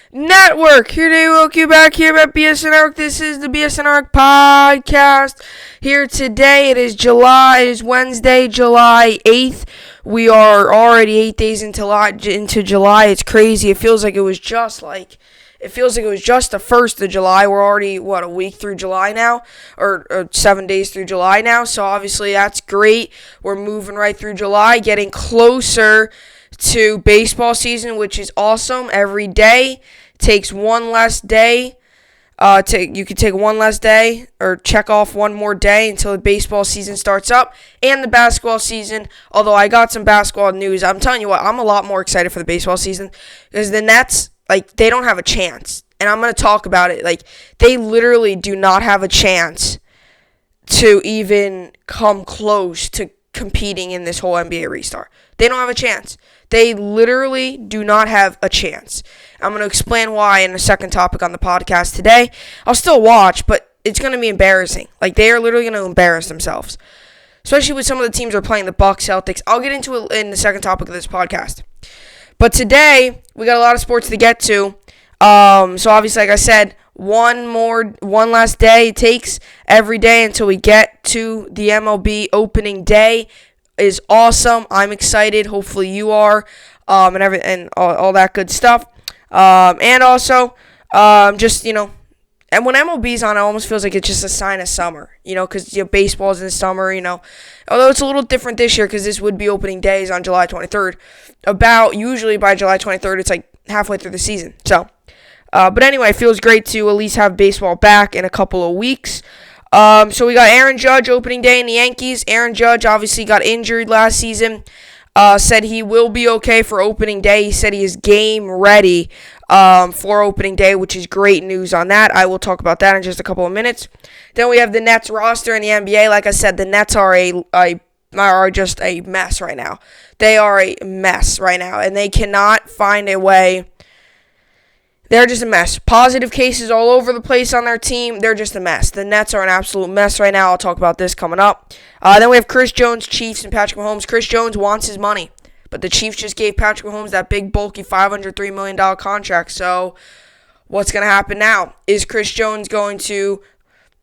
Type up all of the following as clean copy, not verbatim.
Network. Here to welcome you back here at BSN Arc. This is the BSN Arc podcast. Here today, it is Wednesday, July 8th. We are already 8 days into July. It's crazy. It feels like it was just the 1st of July. We're already, a week through July now? Or 7 days through July now. So obviously that's great. We're moving right through July, getting closer to baseball season, which is awesome. Every day takes one less day. You could take one less day or check off one more day until the baseball season starts up and the basketball season. Although I got some basketball news. I'm telling you what, I'm a lot more excited for the baseball season because the Nets, they don't have a chance. And I'm going to talk about it. They literally do not have a chance to even come close to competing in this whole NBA restart. They don't have a chance. They literally do not have a chance. I'm going to explain why in the second topic on the podcast today. I'll still watch, but it's going to be embarrassing. They are literally going to embarrass themselves. Especially with some of the teams that are playing, the Bucks, Celtics. I'll get into it in the second topic of this podcast. But today, we got a lot of sports to get to. So obviously, like I said, one last day it takes every day until we get to the MLB opening day is awesome. I'm excited. Hopefully you are, and all that good stuff. And also, and when MLB's on, it almost feels like it's just a sign of summer, because baseball's in the summer, Although it's a little different this year because this would be opening days on July 23rd. Usually by July 23rd, it's halfway through the season. So, but anyway, it feels great to at least have baseball back in a couple of weeks. So we got Aaron Judge opening day in the Yankees. Aaron Judge obviously got injured last season. Said he will be okay for opening day. He said he is game ready for opening day, which is great news on that. I will talk about that in just a couple of minutes. Then we have the Nets roster in the NBA. Like I said, the Nets are just a mess right now. They are a mess right now, and they cannot find a way. They're just a mess. Positive cases all over the place on their team. They're just a mess. The Nets are an absolute mess right now. I'll talk about this coming up. Then we have Chris Jones, Chiefs, and Patrick Mahomes. Chris Jones wants his money, but the Chiefs just gave Patrick Mahomes that big, bulky $503 million contract. So what's going to happen now? Is Chris Jones going to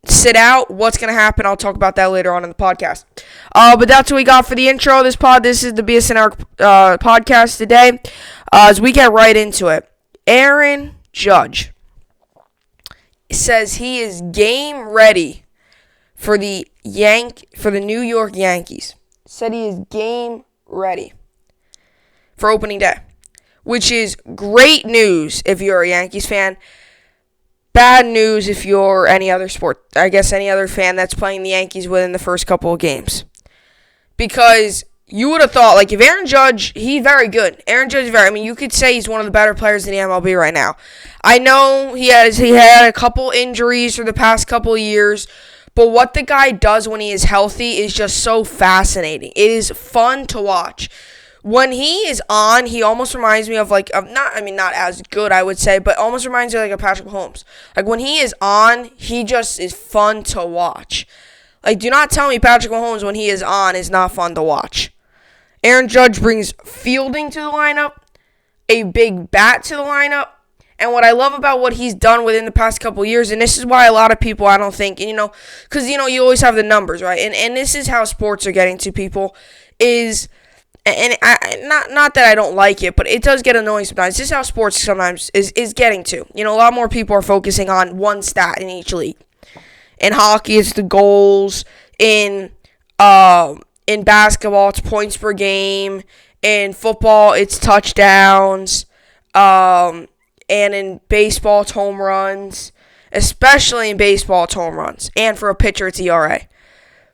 sit out? What's going to happen? I'll talk about that later on in the podcast. But that's what we got for the intro of this pod. This is the BSN podcast today. As we get right into it. Aaron Judge says he is game ready for the New York Yankees. Said he is game ready for opening day, which is great news if you're a Yankees fan. Bad news if you're any other fan that's playing the Yankees within the first couple of games. Because you would have thought, if Aaron Judge, he's very good. Aaron Judge is you could say he's one of the better players in the MLB right now. I know he had a couple injuries for the past couple of years, but what the guy does when he is healthy is just so fascinating. It is fun to watch. When he is on, he almost reminds me of not as good, I would say, but almost reminds me of Patrick Mahomes. When he is on, he just is fun to watch. Do not tell me Patrick Mahomes when he is on is not fun to watch. Aaron Judge brings fielding to the lineup, a big bat to the lineup, and what I love about what he's done within the past couple of years, and this is why a lot of people, I don't think, because, you always have the numbers, right? And this is how sports are getting to people, not that I don't like it, but it does get annoying sometimes. This is how sports sometimes is getting to. A lot more people are focusing on one stat in each league. In hockey, it's the goals. In basketball, it's points per game. In football, it's touchdowns. And in baseball, it's home runs. Especially in baseball, it's home runs. And for a pitcher, it's ERA.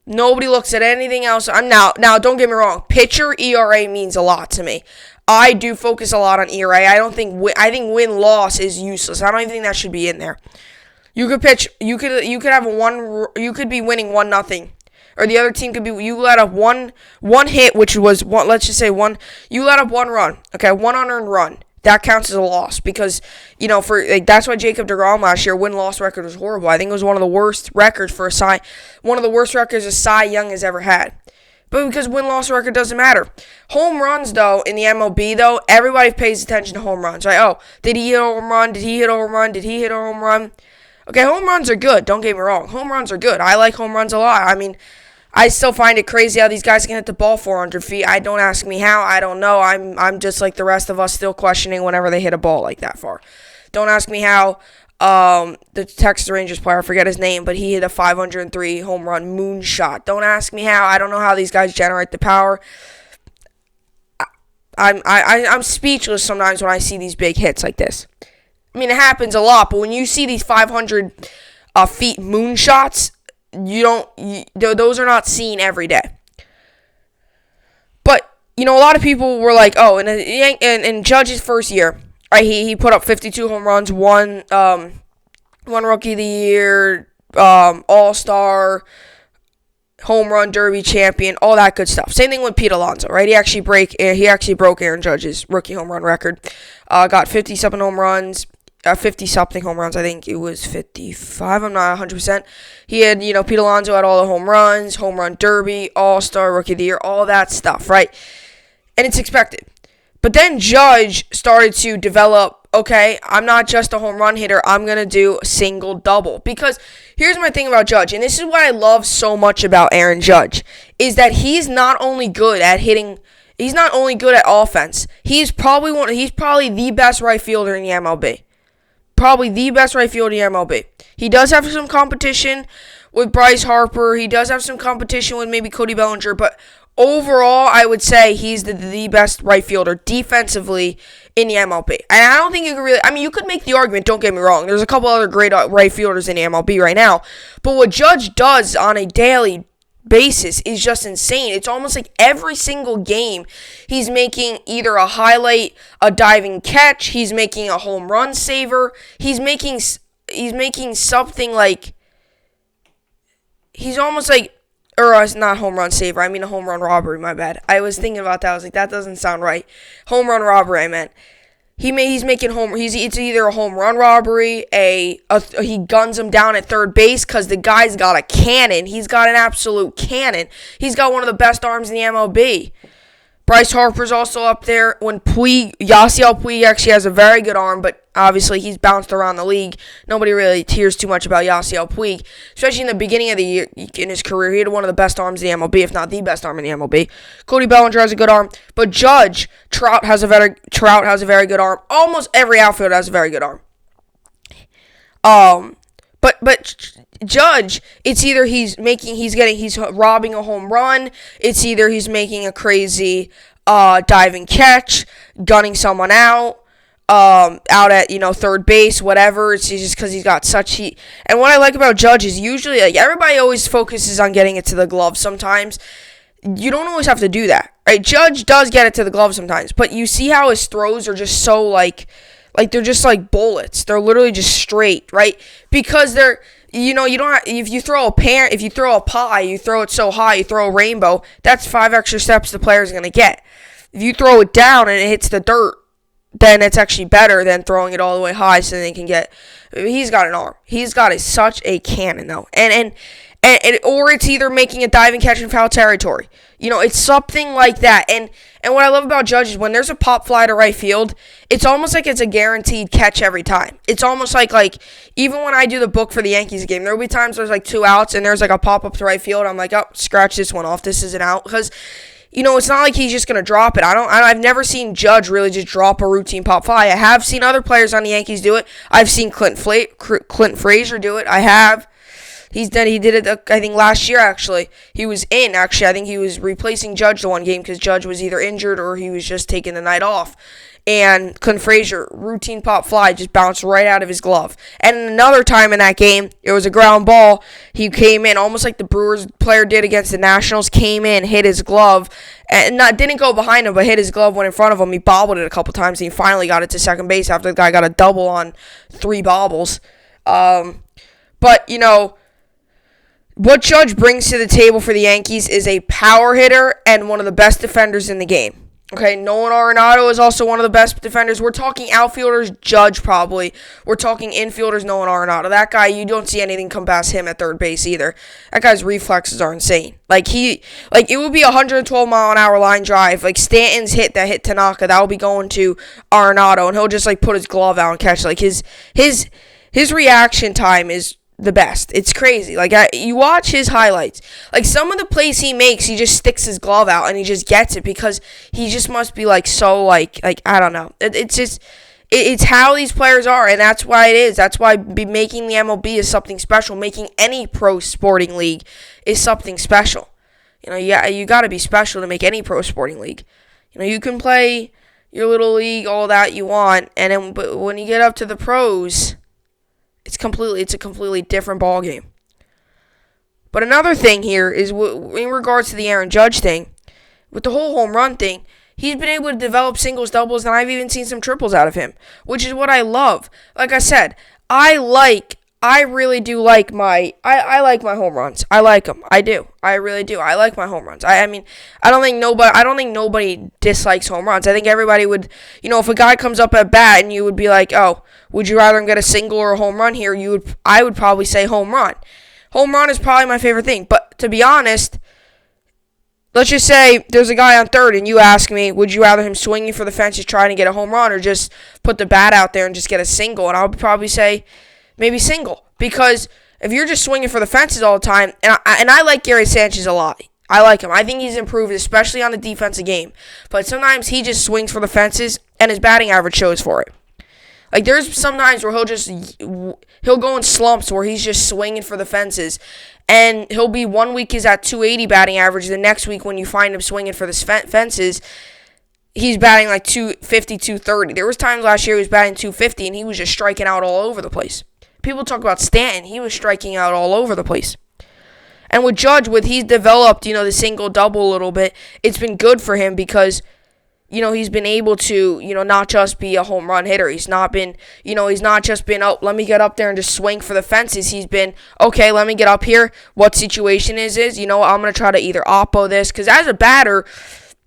Nobody looks at anything else. Now, don't get me wrong. Pitcher ERA means a lot to me. I do focus a lot on ERA. I think win-loss is useless. I don't even think that should be in there. You could pitch. You could have you could be winning 1-0. Or the other team could be, you let up one hit, which was, let's just say you let up one run. Okay, one unearned run. That counts as a loss because, that's why Jacob deGrom last year, win-loss record was horrible. I think it was one of the worst records a Cy Young has ever had. But because win-loss record doesn't matter. Home runs, though, in the MLB, though, everybody pays attention to home runs, right? Oh, did he hit a home run? Did he hit a home run? Did he hit a home run? Okay, home runs are good. Don't get me wrong. Home runs are good. I like home runs a lot. I mean, I still find it crazy how these guys can hit the ball 400 feet. Don't ask me how. I don't know. I'm just like the rest of us, still questioning whenever they hit a ball like that far. Don't ask me how. The Texas Rangers player, I forget his name, but he hit a 503 home run moonshot. Don't ask me how. I don't know how these guys generate the power. I'm speechless sometimes when I see these big hits like this. I mean, it happens a lot, but when you see these 500 feet moonshots, those are not seen every day. But, a lot of people were like, oh, in Judge's first year, right, he put up 52 home runs, one Rookie of the Year, All-Star, Home Run Derby champion, all that good stuff. Same thing with Pete Alonso, right? He actually broke Aaron Judge's rookie home run record. Got 50-something home runs. 50-something home runs. I think it was 55. I'm not 100%. He had, Pete Alonso had all the home runs, Home Run Derby, All-Star, Rookie of the Year, all that stuff, right? And it's expected. But then Judge started to develop, okay, I'm not just a home run hitter. I'm going to do single-double. Because here's my thing about Judge, and this is what I love so much about Aaron Judge, is that he's not only good at hitting, he's not only good at offense. He's probably the best right fielder in the MLB. Probably the best right fielder in the MLB. He does have some competition with Bryce Harper. He does have some competition with maybe Cody Bellinger, but overall, I would say he's the best right fielder defensively in the MLB. And I don't think you could really, you could make the argument, don't get me wrong. There's a couple other great right fielders in the MLB right now. But what Judge does on a daily basis is just insane. It's almost like every single game he's making either a highlight, a diving catch, he's making a home run saver, he's making something like, he's almost like, or not home run saver, I mean a home run robbery, my bad. I was thinking about that, I was like, that doesn't sound right. Home run robbery, I meant. It's either a home run robbery, he guns him down at third base because the guy's got a cannon. He's got an absolute cannon. He's got one of the best arms in the MLB. Bryce Harper's also up there. Yasiel Puig actually has a very good arm, but obviously he's bounced around the league. Nobody really hears too much about Yasiel Puig, especially in the beginning of the year in his career. He had one of the best arms in the MLB, if not the best arm in the MLB. Cody Bellinger has a good arm, but Trout has a very good arm. Almost every outfielder has a very good arm. But Judge, it's either he's robbing a home run, it's either he's making a crazy diving catch, gunning someone out at third base, whatever. It's just because he's got such heat. And what I like about Judge is usually everybody always focuses on getting it to the glove. Sometimes you don't always have to do that, right? Judge does get it to the glove sometimes, but you see how his throws are just so like they're just like bullets. They're literally just straight, right? Because they're, you don't have, if you throw a pie, you throw it so high, you throw a rainbow, that's 5 extra steps the player's going to get. If you throw it down and it hits the dirt, then it's actually better than throwing it all the way high so they can get, he's got an arm. He's got such a cannon, though. Or it's either making a diving catch in foul territory. It's something like that. And what I love about Judge is when there's a pop fly to right field, it's almost like it's a guaranteed catch every time. It's almost like even when I do the book for the Yankees game, there will be times there's 2 outs and there's a pop up to right field. I'm like, oh, scratch this one off. This is an out. Because, it's not like he's just going to drop it. I've never seen Judge really just drop a routine pop fly. I have seen other players on the Yankees do it. I've seen Clint Frazier do it. I have. He did it, I think, last year, actually. He was in, actually. I think he was replacing Judge the one game because Judge was either injured or he was just taking the night off. And Clint Frazier, routine pop fly, just bounced right out of his glove. And another time in that game, it was a ground ball. He came in, almost like the Brewers player did against the Nationals, came in, hit his glove, and didn't go behind him, but hit his glove, went in front of him. He bobbled it a couple times, and he finally got it to second base after the guy got a double on 3 bobbles. But, what Judge brings to the table for the Yankees is a power hitter and one of the best defenders in the game. Okay, Nolan Arenado is also one of the best defenders. We're talking outfielders, Judge probably. We're talking infielders, Nolan Arenado. That guy, you don't see anything come past him at third base either. That guy's reflexes are insane. It would be a 112-mile-an-hour line drive. Like, Stanton's hit that hit Tanaka, that will be going to Arenado, and he'll just, put his glove out and catch. His reaction time is the best. It's crazy. You watch his highlights. Some of the plays he makes, he just sticks his glove out and he just gets it because he just must be I don't know. It's how these players are, and that's why it is. That's why making the MLB is something special. Making any pro sporting league is something special. You got to be special to make any pro sporting league. You can play your little league all that you want, but when you get up to the pros, it's a completely different ballgame. But another thing here is in regards to the Aaron Judge thing, with the whole home run thing, he's been able to develop singles, doubles, and I've even seen some triples out of him, which is what I love. Like I said, I really do like I like my home runs. I like them. I do. I really do. I like my home runs. I don't think nobody dislikes home runs. I think everybody would, if a guy comes up at bat and you would be like, oh, would you rather him get a single or a home run here? I would probably say home run. Home run is probably my favorite thing. But to be honest, let's just say there's a guy on third and you ask me, would you rather him swinging for the fences trying to get a home run or just put the bat out there and just get a single? And I would probably say maybe single, because if you're just swinging for the fences all the time, and I like Gary Sanchez a lot. I like him. I think he's improved, especially on the defensive game. But sometimes he just swings for the fences, and his batting average shows for it. There's sometimes where he'll go in slumps where he's just swinging for the fences, and he'll be 1 week is at 280 batting average. The next week when you find him swinging for the fences, he's batting 250, 230. There was times last year he was batting 250, and he was just striking out all over the place. People talk about Stanton. He was striking out all over the place. And with Judge, he's developed, the single-double a little bit, it's been good for him because, he's been able to, not just be a home run hitter. He's not been, he's not just been, oh, let me get up there and just swing for the fences. He's been, okay, let me get up here. What situation is, I'm going to try to either oppo this. Because as a batter,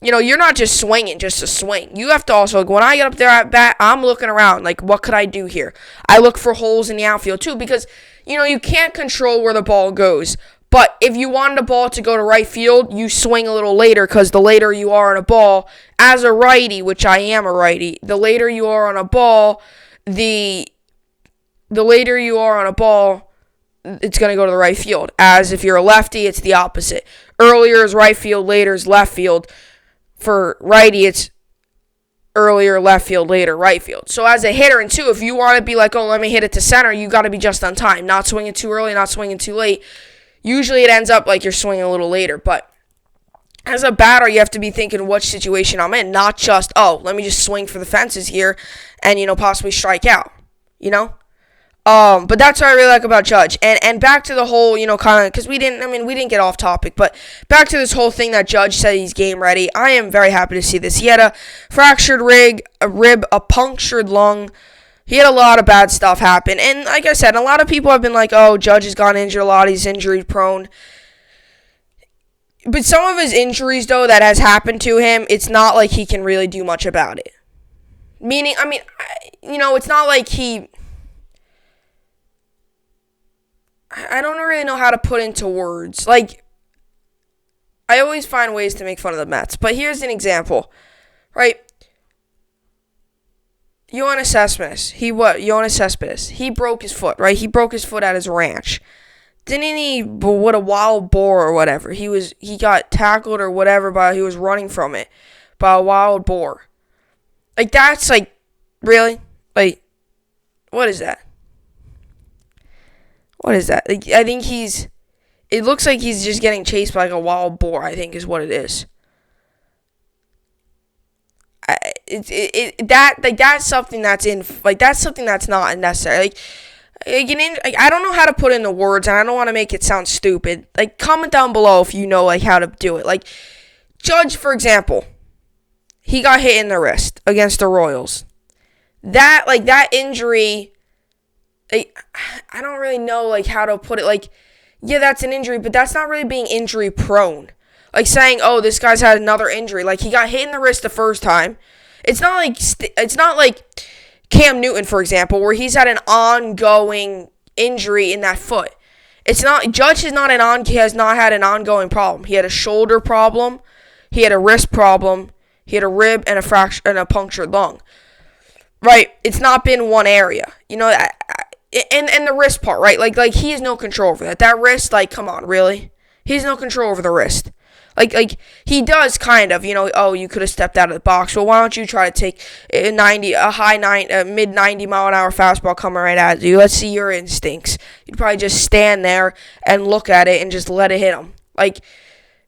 you're not just swinging just to swing. You have to also, when I get up there at bat, I'm looking around, what could I do here? I look for holes in the outfield, too, because, you can't control where the ball goes. But if you wanted a ball to go to right field, you swing a little later, because the later you are on a ball, as a righty, which I am a righty, the later you are on a ball, the later you are on a ball, it's going to go to the right field. As if you're a lefty, it's the opposite. Earlier is right field, later is left field. For righty, it's earlier left field, later right field. So as a hitter, and two, if you want to be oh, let me hit it to center, you got to be just on time. Not swinging too early, not swinging too late. Usually it ends up you're swinging a little later. But as a batter, you have to be thinking what situation I'm in. Not just, oh, let me just swing for the fences here and, possibly strike out. But that's what I really like about Judge. And back to the whole, kind of, because we didn't get off topic, but back to this whole thing that Judge said he's game ready. I am very happy to see this. He had a fractured rib, a punctured lung. He had a lot of bad stuff happen. And like I said, a lot of people have been like, oh, Judge has gotten injured a lot. He's injury prone. But some of his injuries, though, that has happened to him, it's not like he can really do much about it. Meaning, it's not like he... I don't really know how to put into words. I always find ways to make fun of the Mets. But here's an example, right? Yoenis Cespedes. He broke his foot, right? He broke his foot at his ranch. Didn't he, what a wild boar or whatever. He got tackled or whatever, but he was running from it by a wild boar. That's, really? What is that? What is that? I think it looks like he's just getting chased by a wild boar, I think is what it is. That's something that's not necessary. I don't know how to put in the words, and I don't want to make it sound stupid. Comment down below if you know how to do it. Judge, for example, he got hit in the wrist against the Royals. That injury, I don't really know how to put it. Yeah, that's an injury, but that's not really being injury prone. Like saying, oh, this guy's had another injury. Like he got hit in the wrist the first time. It's not like Cam Newton, for example, where he's had an ongoing injury in that foot. Judge has not had an ongoing problem. He had a shoulder problem, he had a wrist problem, he had a rib and a punctured lung. Right? It's not been one area. And the wrist part, right? Like he has no control over that. That wrist, like, come on, really? He has no control over the wrist. Like he does kind of, oh, you could have stepped out of the box. Well, why don't you try to take a mid 90 mile an hour fastball coming right at you? Let's see your instincts. You'd probably just stand there and look at it and just let it hit him. Like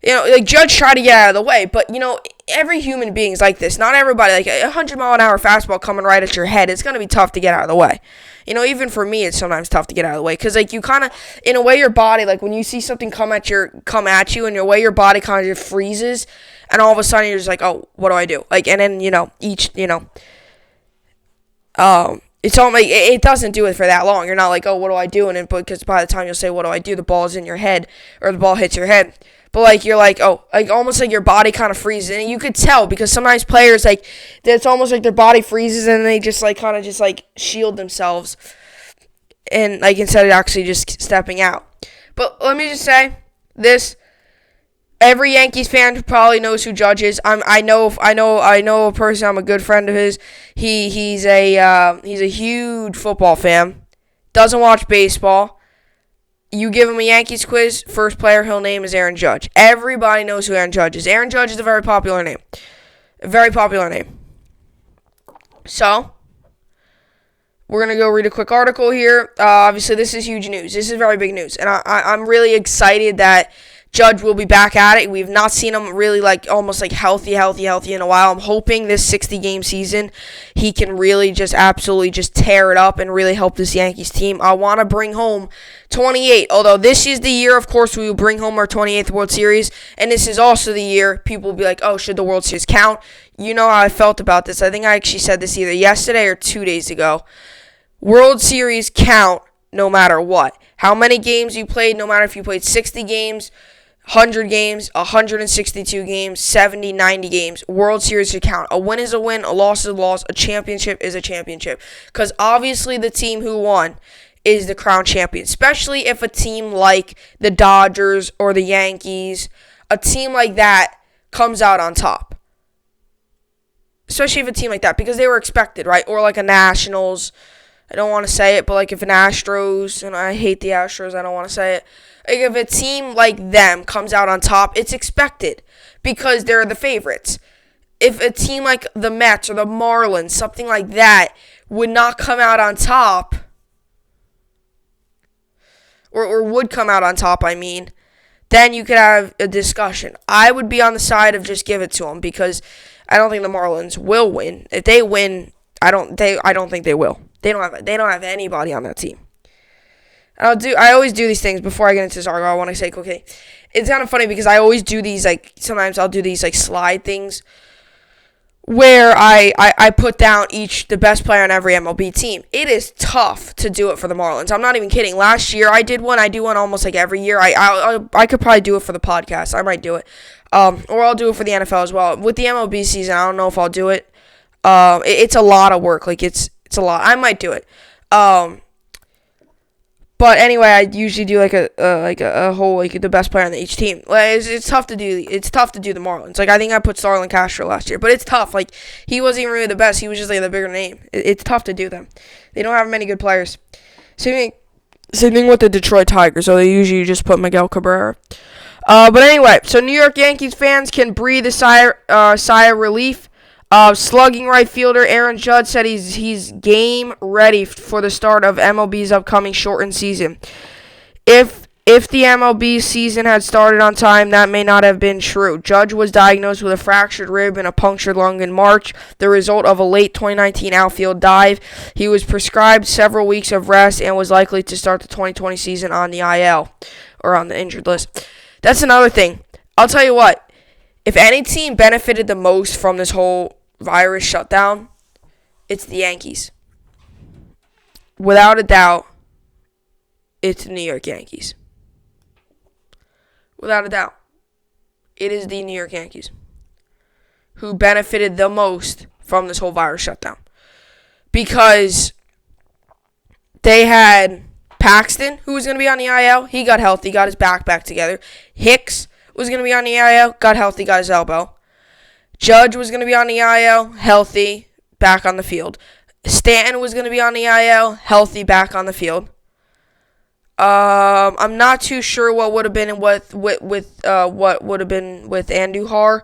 Judge tried to get out of the way, but every human being is like this. Not everybody. Like a 100 mile an hour fastball coming right at your head, it's gonna be tough to get out of the way. Even for me, it's sometimes tough to get out of the way because, like, you kind of, in a way, your body, like, when you see something come at you, and your way your body kind of just freezes, and all of a sudden you're just like, oh, what do I do? Like, and then it's all like it doesn't do it for that long. You're not like, oh, what do I do? And because by the time you'll say, what do I do? The ball's in your head or the ball hits your head. But, like, you're like, oh, like, almost like your body kind of freezes. And you could tell because sometimes players, like, it's almost like their body freezes and they just, like, kind of just, like, shield themselves. And, like, instead of actually just stepping out. But let me just say this. Every Yankees fan probably knows who Judge is. I know a person. I'm a good friend of his. He's a huge football fan. Doesn't watch baseball. You give him a Yankees quiz, first player he'll name is Aaron Judge. Everybody knows who Aaron Judge is. Aaron Judge is a very popular name. A very popular name. So, we're going to go read a quick article here. Obviously, this is huge news. This is very big news. And I'm really excited that Judge will be back at it. We've not seen him really, like, almost, like, healthy in a while. I'm hoping this 60-game season he can really just absolutely just tear it up and really help this Yankees team. I want to bring home 28. Although this is the year, of course, we will bring home our 28th World Series. And this is also the year people will be like, oh, should the World Series count? You know how I felt about this. I think I actually said this either yesterday or 2 days ago. World Series count no matter what. How many games you played, no matter if you played 60 games, 100 games, 162 games, 70, 90 games. World Series should count. A win is a win, a loss is a loss, a championship is a championship. Because obviously the team who won is the crown champion. Especially if a team like the Dodgers or the Yankees, a team like that comes out on top. Especially if a team like that, because they were expected, right? Or like a Nationals. I don't want to say it, but like if an Astros, and I hate the Astros, I don't want to say it. Like if a team like them comes out on top, it's expected because they're the favorites. If a team like the Mets or the Marlins, something like that, would not come out on top, or would come out on top, then you could have a discussion. I would be on the side of just give it to them because I don't think the Marlins will win. If they win, I don't think they will. They don't have anybody on that team. I always do these things before I get into this article. I want to say, okay, it's kind of funny because I always do these, like, sometimes I'll do these, like, slide things where I put down the best player on every MLB team. It is tough to do it for the Marlins. I'm not even kidding. Last year I did one. I do one almost like every year. I could probably do it for the podcast. I might do it. Or I'll do it for the NFL as well. With the MLB season, I don't know if I'll do it. It's a lot of work. Like, it's a lot. I might do it. But anyway, I usually do like a whole, like, the best player on each team. Like, it's tough to do. It's tough to do the Marlins. Like, I think I put Starlin Castro last year, but it's tough. Like, he wasn't even really the best. He was just like the bigger name. It's tough to do them. They don't have many good players. Same thing with the Detroit Tigers. So they usually just put Miguel Cabrera. But anyway, so New York Yankees fans can breathe a sigh of relief. Slugging right fielder Aaron Judge said he's game ready for the start of MLB's upcoming shortened season. If the MLB season had started on time, that may not have been true. Judge was diagnosed with a fractured rib and a punctured lung in March, the result of a late 2019 outfield dive. He was prescribed several weeks of rest and was likely to start the 2020 season on the IL, or on the injured list. That's another thing. I'll tell you what. If any team benefited the most from this whole virus shutdown, it's the Yankees. Without a doubt, it's the New York Yankees. Without a doubt. it is the New York Yankees who benefited the most from this whole virus shutdown. Because they had Paxton, who was going to be on the IL. He got healthy, got his back together. Hicks was going to be on the IL, got healthy, got his elbow. Judge was going to be on the IL, healthy, back on the field. Stanton was going to be on the IL, healthy, back on the field. I'm not too sure what would have been with what would have been with Andujar.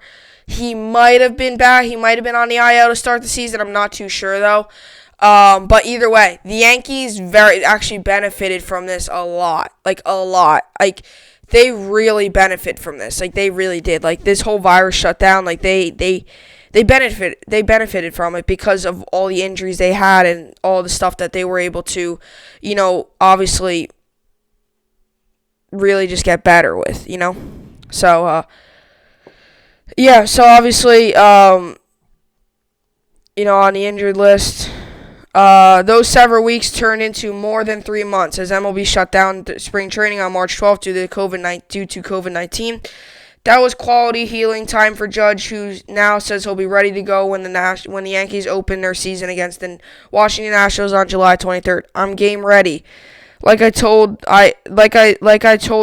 He might have been back. He might have been on the IL to start the season. I'm not too sure though. But either way, the Yankees actually benefited from this a lot. Like a lot. Like they really benefit from this. Like they really did. Like this whole virus shutdown. Like they benefited from it because of all the injuries they had and all the stuff that they were able to, obviously really just get better with, So, yeah, so obviously, on the injured list, those several weeks turned into more than 3 months as MLB shut down spring training on March 12th due to COVID-19. That was quality healing time for Judge, who now says he'll be ready to go when the Yankees open their season against the Washington Nationals on July 23rd. I'm game ready. Like I told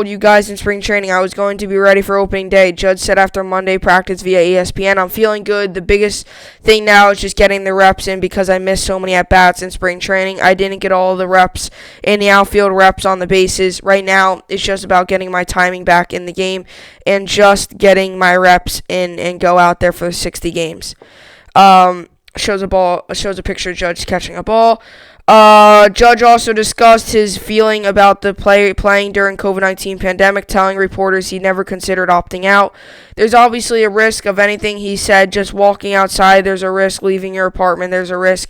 you guys in spring training, I was going to be ready for opening day. Judge said after Monday practice via ESPN, I'm feeling good. The biggest thing now is just getting the reps in because I missed so many at-bats in spring training. I didn't get all the reps in the outfield, reps on the bases. Right now, it's just about getting my timing back in the game and just getting my reps in and go out there for 60 games. Shows a picture of Judge catching a ball. Judge also discussed his feeling about the playing during COVID-19 pandemic, telling reporters he never considered opting out. There's obviously a risk of anything, he said, just walking outside. There's a risk leaving your apartment. There's a risk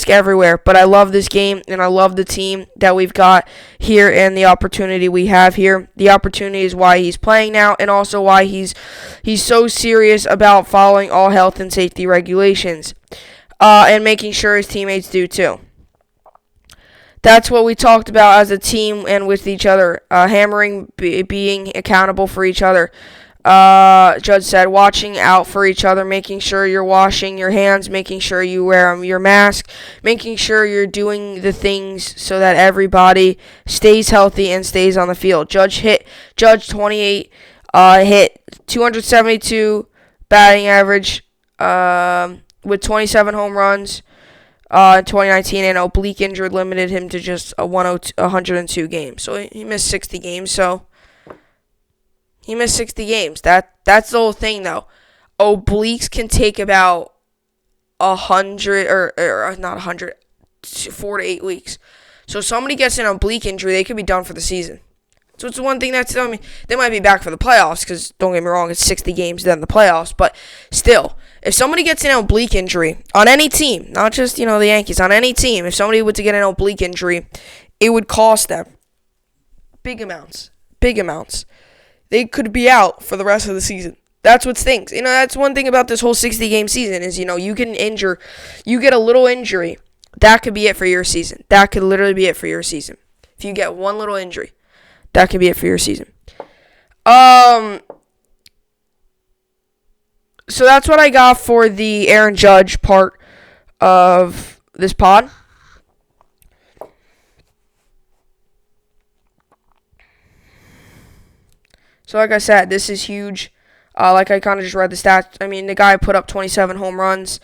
everywhere. But I love this game, and I love the team that we've got here and the opportunity we have here. The opportunity is why he's playing now and also why he's so serious about following all health and safety regulations and making sure his teammates do too. That's what we talked about as a team and with each other, hammering being accountable for each other. Judge said, watching out for each other, making sure you're washing your hands, making sure you wear your mask, making sure you're doing the things so that everybody stays healthy and stays on the field. Judge 28, hit 272 batting average with 27 home runs. In 2019, an oblique injury limited him to just 102 games. So he missed 60 games. That's the whole thing, though. Obliques can take about 100 or not 100, 4 to 8 weeks. So if somebody gets an oblique injury, they could be done for the season. So it's one thing they might be back for the playoffs because, don't get me wrong, it's 60 games then the playoffs. But still, if somebody gets an oblique injury on any team, not just, the Yankees, on any team, if somebody were to get an oblique injury, it would cost them big amounts. They could be out for the rest of the season. That's what stinks. That's one thing about this whole 60-game season is, you get a little injury, that could be it for your season. That could literally be it for your season. If you get one little injury, that could be it for your season. So that's what I got for the Aaron Judge part of this pod. So like I said, this is huge. Like I kind of just read the stats. I mean, the guy put up 27 home runs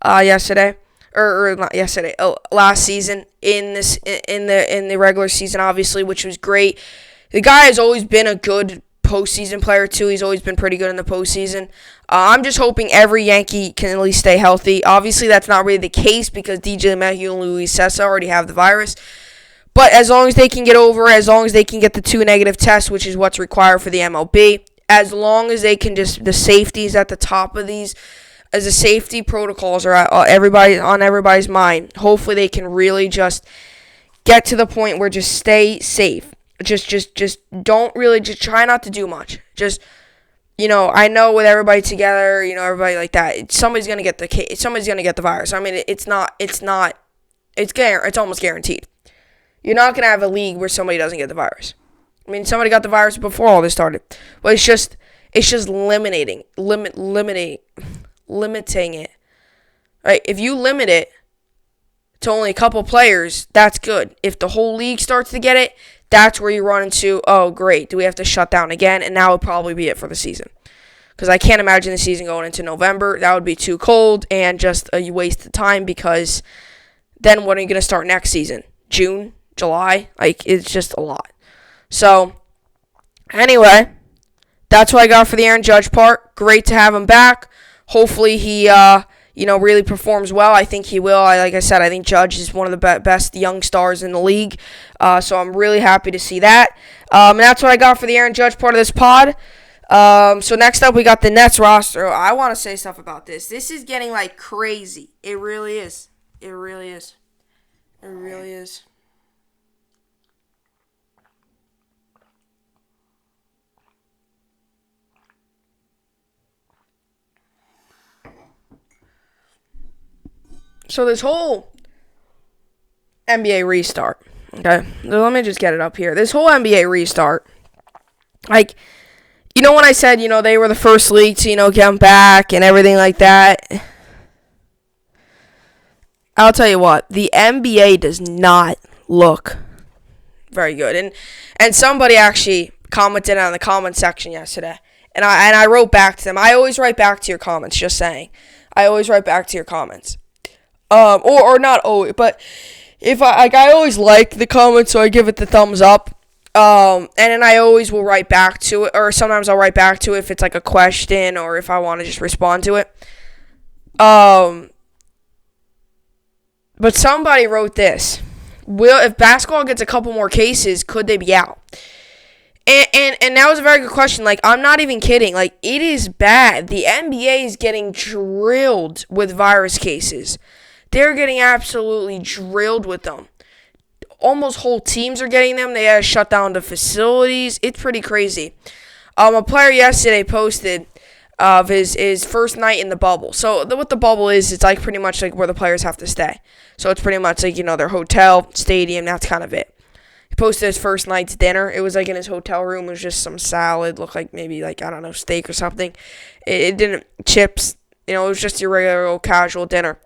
yesterday. Or not yesterday, last season in the regular season, obviously, which was great. The guy has always been a good postseason player too. He's always been pretty good in the postseason. I'm just hoping every Yankee can at least stay healthy. Obviously, that's not really the case because DJ LeMahieu and Luis Cessa already have the virus. But as long as they can get over it, as long as they can get the 2 negative tests, which is what's required for the MLB, as long as they can the safeties at the top of these, as the safety protocols are on everybody's mind, hopefully they can really just get to the point where just stay safe. Just don't really, just try not to do much. Just, I know with everybody together, everybody like that, somebody's going to get the virus. I mean, it's almost guaranteed. You're not going to have a league where somebody doesn't get the virus. I mean, somebody got the virus before all this started. But It's just limiting it. Right? If you limit it to only a couple players, that's good. If the whole league starts to get it, that's where you run into, oh, great, do we have to shut down again? And that would probably be it for the season. Because I can't imagine the season going into November. That would be too cold and just a waste of time, because then when are you going to start next season? June? July? It's just a lot. So, anyway, that's what I got for the Aaron Judge part. Great to have him back. Hopefully he, really performs well. I think he will. Like I said, I think Judge is one of the best young stars in the league. So I'm really happy to see that. And that's what I got for the Aaron Judge part of this pod. So next up, we got the Nets roster. I want to say stuff about this. This is getting, crazy. It really is. It really is. It really is. So this whole NBA restart, okay? So let me just get it up here. This whole NBA restart, when I said, they were the first league to, get them back and everything like that, I'll tell you what, the NBA does not look very good. And somebody actually commented on the comment section yesterday, and I wrote back to them. I always write back to your comments, just saying. I always write back to your comments. Or not always, but if I always like the comments, so I give it the thumbs up. And then I always will write back to it, or sometimes I'll write back to it if it's a question or if I want to just respond to it. But somebody wrote this: if basketball gets a couple more cases, could they be out? And that was a very good question. I'm not even kidding. It is bad. The NBA is getting drilled with virus cases. They're getting absolutely drilled with them. Almost whole teams are getting them. They had to shut down the facilities. It's pretty crazy. A player yesterday posted of his first night in the bubble. So what the bubble is, it's pretty much where the players have to stay. So it's pretty much their hotel, stadium, that's kind of it. He posted his first night's dinner. It was in his hotel room. It was just some salad, looked like maybe I don't know, steak or something. It didn't, chips, it was just your regular old casual dinner.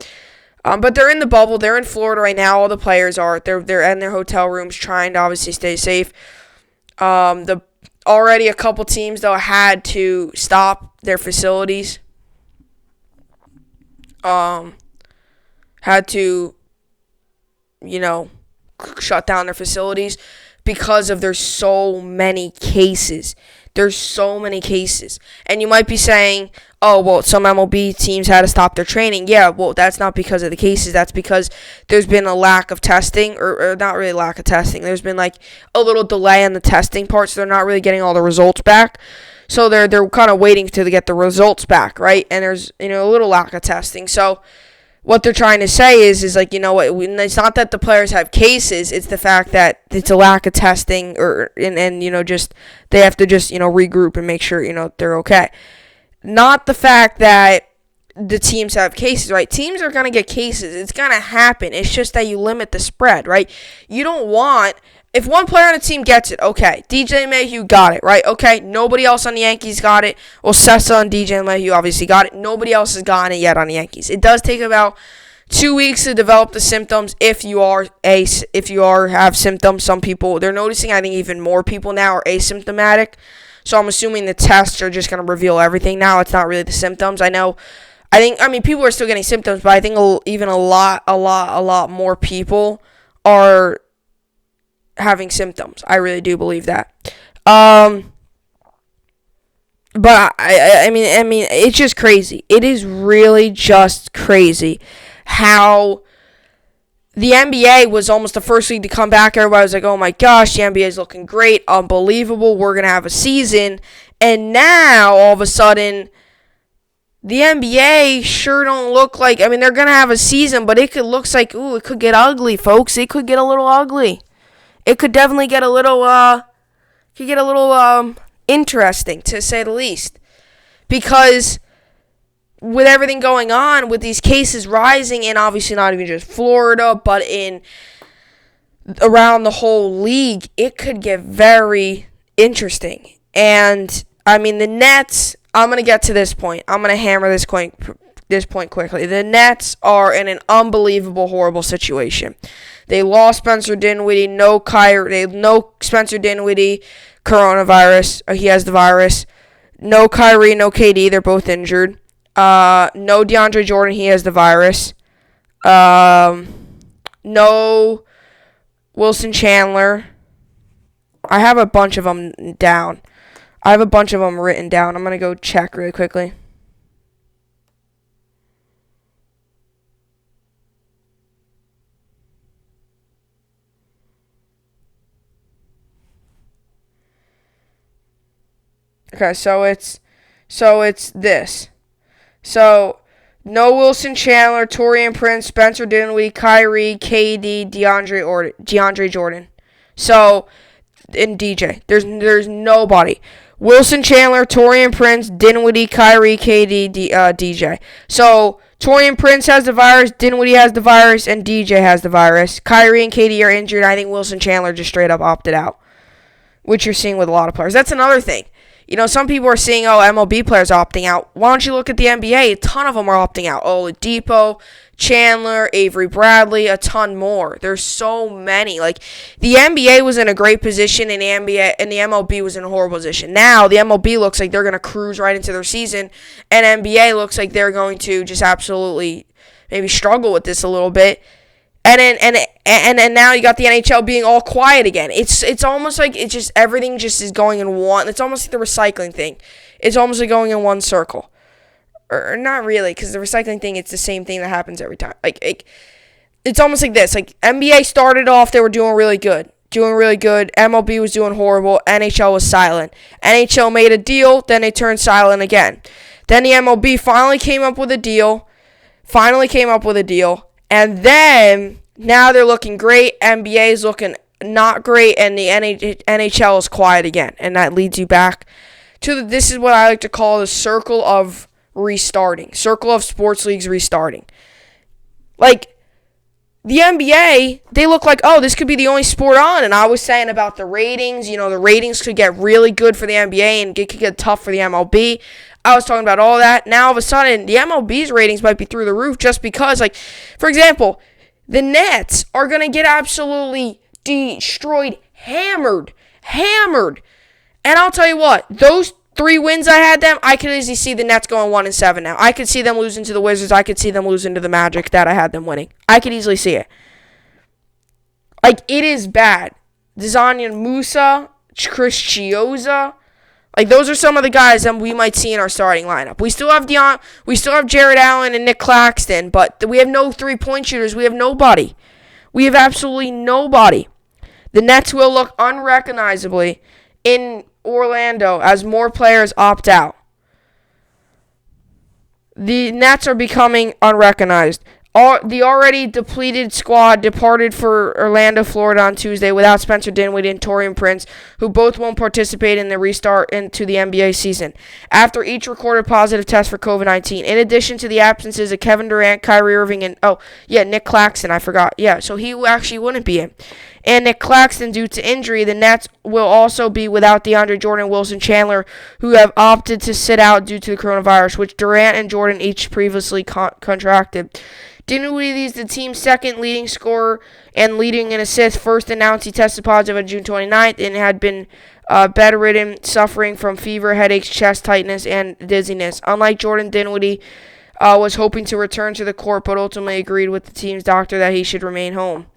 But they're in the bubble. They're in Florida right now. All the players are. They're in their hotel rooms trying to obviously stay safe. Already a couple teams, though, had to stop their facilities. Had to, shut down their facilities because there's so many cases. There's so many cases. And you might be saying, oh, well, some MLB teams had to stop their training. Yeah, well, that's not because of the cases. That's because there's been a lack of testing, or not really lack of testing. There's been a little delay in the testing part, so they're not really getting all the results back. So they're kind of waiting to get the results back, right? And there's, a little lack of testing. So what they're trying to say is what, it's not that the players have cases, it's the fact that it's a lack of testing, and just they have to just, regroup and make sure, they're okay. Not the fact that the teams have cases, right? Teams are going to get cases. It's going to happen. It's just that you limit the spread, right? You don't want, if one player on a team gets it, okay, DJ Mayhew got it, right? Okay, nobody else on the Yankees got it. Well, Sessa and DJ Mayhew obviously got it. Nobody else has gotten it yet on the Yankees. It does take about 2 weeks to develop the symptoms if you have symptoms. Some people, they're noticing, I think even more people now are asymptomatic. So I'm assuming the tests are just going to reveal everything now. It's not really the symptoms. I mean, people are still getting symptoms, but I think even a lot more people are having symptoms. I really do believe that. But I mean, it's just crazy. It is really just crazy how the NBA was almost the first league to come back. Everybody was like, oh my gosh, the NBA is looking great, unbelievable, we're going to have a season. And now, all of a sudden, the NBA sure don't look like, they're going to have a season, but it looks like, it could get ugly, folks. It could get a little ugly. It could definitely get a little, interesting, to say the least. Because with everything going on, with these cases rising, and obviously not even just Florida, but around the whole league, it could get very interesting. And the Nets, I'm going to get to this point. I'm going to hammer this point quickly. The Nets are in an unbelievable, horrible situation. They lost Spencer Dinwiddie, no Spencer Dinwiddie, coronavirus. He has the virus. No Kyrie, no KD. They're both injured. No DeAndre Jordan. He has the virus. No Wilson Chandler. I have a bunch of them down. I have a bunch of them written down. I'm going to go check really quickly. Okay, so it's this. So, no Wilson Chandler, Taurean Prince, Spencer Dinwiddie, Kyrie, KD, DeAndre Jordan. So, and DJ. There's nobody. Wilson Chandler, Taurean Prince, Dinwiddie, Kyrie, KD, DJ. So, Taurean Prince has the virus, Dinwiddie has the virus, and DJ has the virus. Kyrie and KD are injured. I think Wilson Chandler just straight up opted out, which you're seeing with a lot of players. That's another thing. Some people are seeing, MLB players opting out. Why don't you look at the NBA? A ton of them are opting out. Oladipo, Chandler, Avery Bradley, a ton more. There's so many. The NBA was in a great position, and the MLB was in a horrible position. Now, the MLB looks like they're going to cruise right into their season, and NBA looks like they're going to just absolutely maybe struggle with this a little bit. And now you got the NHL being all quiet again. It's almost like it's just everything just is going in one. It's almost like the recycling thing. It's almost like going in one circle, or not really, because the recycling thing, it's the same thing that happens every time. It's almost like this. NBA started off, they were doing really good. MLB was doing horrible. NHL was silent. NHL made a deal, then they turned silent again. Then the MLB finally came up with a deal. And then, now they're looking great. NBA is looking not great. And the NHL is quiet again. And that leads you back to this is what I like to call the circle of restarting. Circle of sports leagues restarting. The NBA, they look like, this could be the only sport on. And I was saying about the ratings. The ratings could get really good for the NBA and it could get tough for the MLB. I was talking about all that. Now, all of a sudden, the MLB's ratings might be through the roof just because, for example, the Nets are going to get absolutely destroyed, hammered. And I'll tell you what, those 3 wins I had them, I could easily see the Nets going 1-7 now. I could see them losing to the Wizards. I could see them losing to the Magic that I had them winning. I could easily see it. It is bad. Dzania Musa, Chris Chioza. Those are some of the guys that we might see in our starting lineup. We still have Jared Allen and Nick Claxton, but we have no 3-point shooters. We have nobody. We have absolutely nobody. The Nets will look unrecognizably in Orlando as more players opt out. The Nets are becoming unrecognized. The already depleted squad departed for Orlando, Florida on Tuesday without Spencer Dinwiddie and Taurean Prince, who both won't participate in the restart into the NBA season, after each recorded positive test for COVID-19. In addition to the absences of Kevin Durant, Kyrie Irving, and Nick Claxton, I forgot. Yeah, so he actually wouldn't be in. And Nick Claxton, due to injury, the Nets will also be without DeAndre Jordan and Wilson Chandler, who have opted to sit out due to the coronavirus, which Durant and Jordan each previously contracted. Dinwiddie is the team's second leading scorer and leading in assists. First announced he tested positive on June 29th and had been bedridden, suffering from fever, headaches, chest tightness, and dizziness. Unlike Jordan, Dinwiddie was hoping to return to the court, but ultimately agreed with the team's doctor that he should remain home.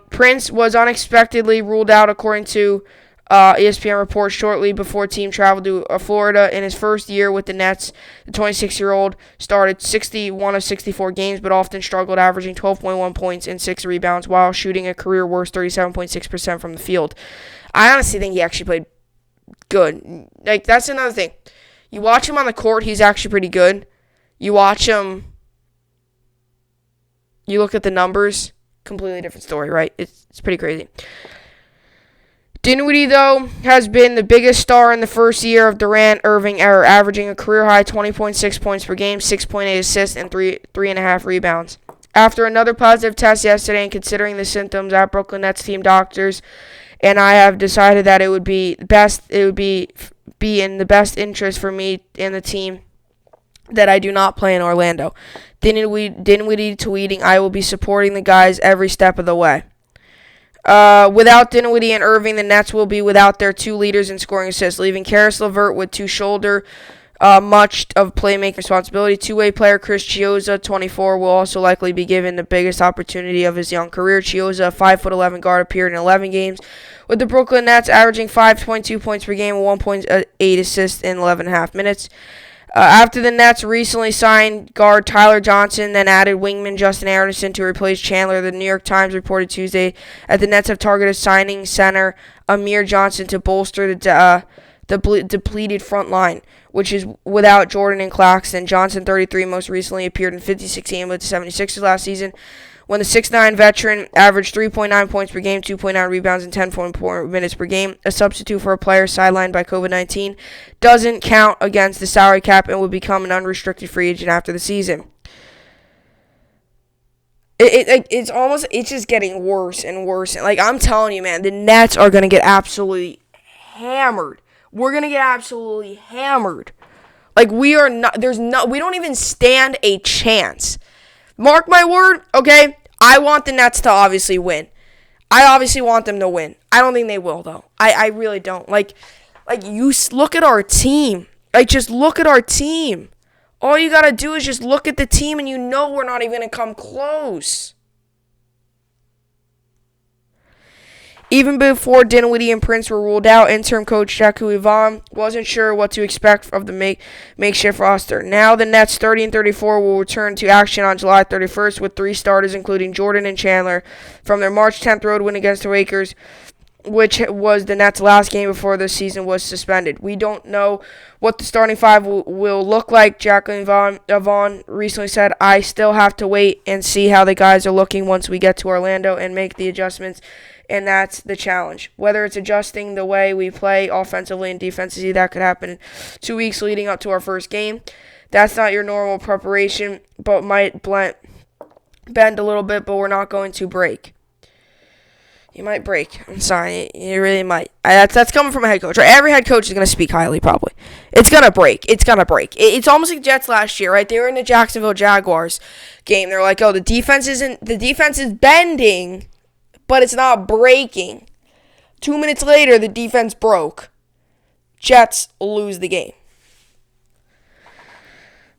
Prince was unexpectedly ruled out, according to ESPN reports, shortly before team traveled to Florida. In his first year with the Nets, the 26-year-old started 61 of 64 games, but often struggled, averaging 12.1 points and 6 rebounds while shooting a career-worst 37.6% from the field. I honestly think he actually played good. That's another thing. You watch him on the court, he's actually pretty good. You watch him, you look at the numbers, completely different story, right? It's pretty crazy. Dinwiddie, though, has been the biggest star in the first year of Durant Irving era, averaging a career-high 20.6 points per game, 6.8 assists, and 3.5 rebounds. After another positive test yesterday and considering the symptoms at Brooklyn Nets team doctors, and I have decided that it would be be in the best interest for me and the team that I do not play in Orlando. Dinwiddie tweeting, I will be supporting the guys every step of the way. Without Dinwiddie and Irving, the Nets will be without their two leaders in scoring assists, leaving Karis LeVert with two shoulder much of playmaking responsibility. Two-way player Chris Chiozza, 24, will also likely be given the biggest opportunity of his young career. Chiozza, a 5'11" guard, appeared in 11 games with the Brooklyn Nets, averaging 5.2 points per game and 1.8 assists in 11.5 minutes. After the Nets recently signed guard Tyler Johnson, then added wingman Justin Anderson to replace Chandler, the New York Times reported Tuesday that the Nets have targeted signing center Amir Johnson to bolster the depleted front line, which is without Jordan and Claxton. Johnson, 33, most recently appeared in 56 games with the 76ers last season, when the 6'9" veteran averaged 3.9 points per game, 2.9 rebounds, and 10.4 minutes per game. A substitute for a player sidelined by COVID-19 doesn't count against the salary cap and will become an unrestricted free agent after the season. It's just getting worse and worse. And I'm telling you, man, the Nets are gonna get absolutely hammered. We're gonna get absolutely hammered. We don't even stand a chance. Mark my word, okay? I want the Nets to obviously win. I obviously want them to win. I don't think they will, though. I really don't. You look at our team. Just look at our team. All you got to do is just look at the team, and you know we're not even going to come close. Even before Dinwiddie and Prince were ruled out, interim coach Jacques Yvonne wasn't sure what to expect of the makeshift roster. Now the Nets 30 and 34 will return to action on July 31st with three starters, including Jordan and Chandler, from their March 10th road win against the Lakers, which was the Nets' last game before the season was suspended. We don't know what the starting five will look like, Jacqueline Yvonne recently said. I still have to wait and see how the guys are looking once we get to Orlando and make the adjustments. And that's the challenge. Whether it's adjusting the way we play offensively and defensively, that could happen in 2 weeks leading up to our first game. That's not your normal preparation, but might bend a little bit, but we're not going to break. You might break. I'm sorry. You really might. That's coming from a head coach, right? Every head coach is going to speak highly, probably. It's going to break. It's going to break. It's almost like Jets last year, right? They were in the Jacksonville Jaguars game. They're like, oh, the defense is bending, but it's not breaking. 2 minutes later, the defense broke. Jets lose the game.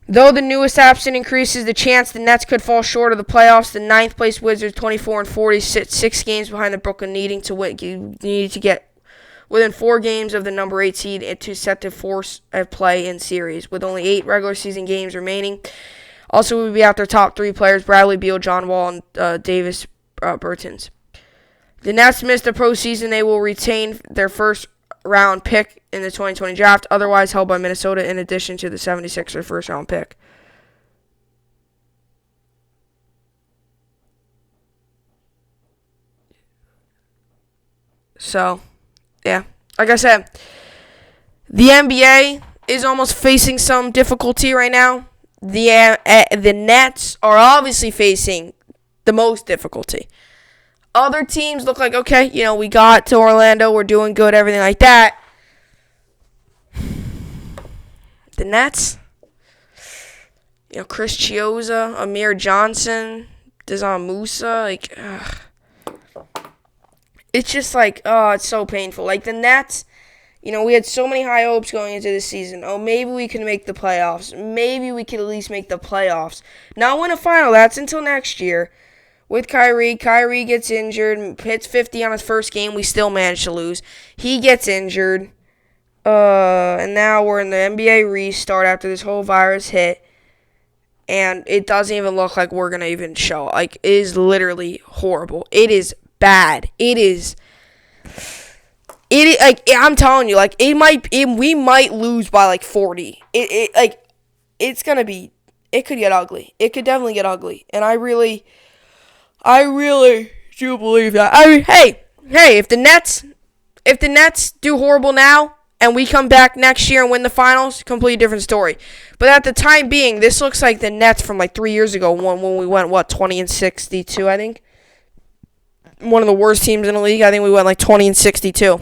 Though the newest absence increases the chance the Nets could fall short of the playoffs, the ninth-place Wizards, 24 and 40, sit 6 games behind the Brooklyn, needing to get within 4 games of the number 8 seed to set to force a play in series. With only 8 regular season games remaining, also will be out their top 3 players: Bradley Beal, John Wall, and Davis Bertans. The Nets missed the postseason. They will retain their first-round pick in the 2020 draft, otherwise held by Minnesota, in addition to the 76er first-round pick. So, yeah. Like I said, the NBA is almost facing some difficulty right now. The Nets are obviously facing the most difficulty. Other teams look like, okay, we got to Orlando, we're doing good, everything like that. The Nets, Chris Chiozza, Amir Johnson, Dizon Musa, it's just it's so painful. The Nets, we had so many high hopes going into this season. Oh, maybe we can make the playoffs. Maybe we can at least make the playoffs. Not win a final. That's until next year. With Kyrie gets injured, hits 50 on his first game. We still managed to lose. He gets injured. And now we're in the NBA restart after this whole virus hit. And it doesn't even look like we're going to even show. It is literally horrible. It is bad. I'm telling you, we might lose by 40. It's going to be, it could get ugly. It could definitely get ugly. And I really do believe that. I mean, hey, if the Nets do horrible now and we come back next year and win the finals, completely different story. But at the time being, this looks like the Nets from 3 years ago when we went 20 and 62, I think. One of the worst teams in the league. I think we went 20 and 62.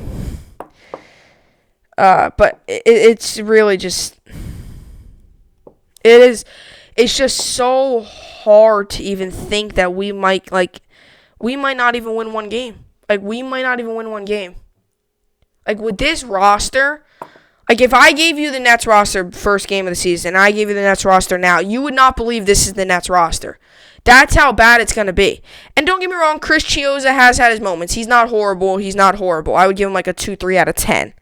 But it's really just it's just so hard to even think that we might not even win one game. We might not even win one game. With this roster, if I gave you the Nets roster first game of the season, and I gave you the Nets roster now, you would not believe this is the Nets roster. That's how bad it's going to be. And don't get me wrong, Chris Chiozza has had his moments. He's not horrible. I would give him a 2-3 out of 10.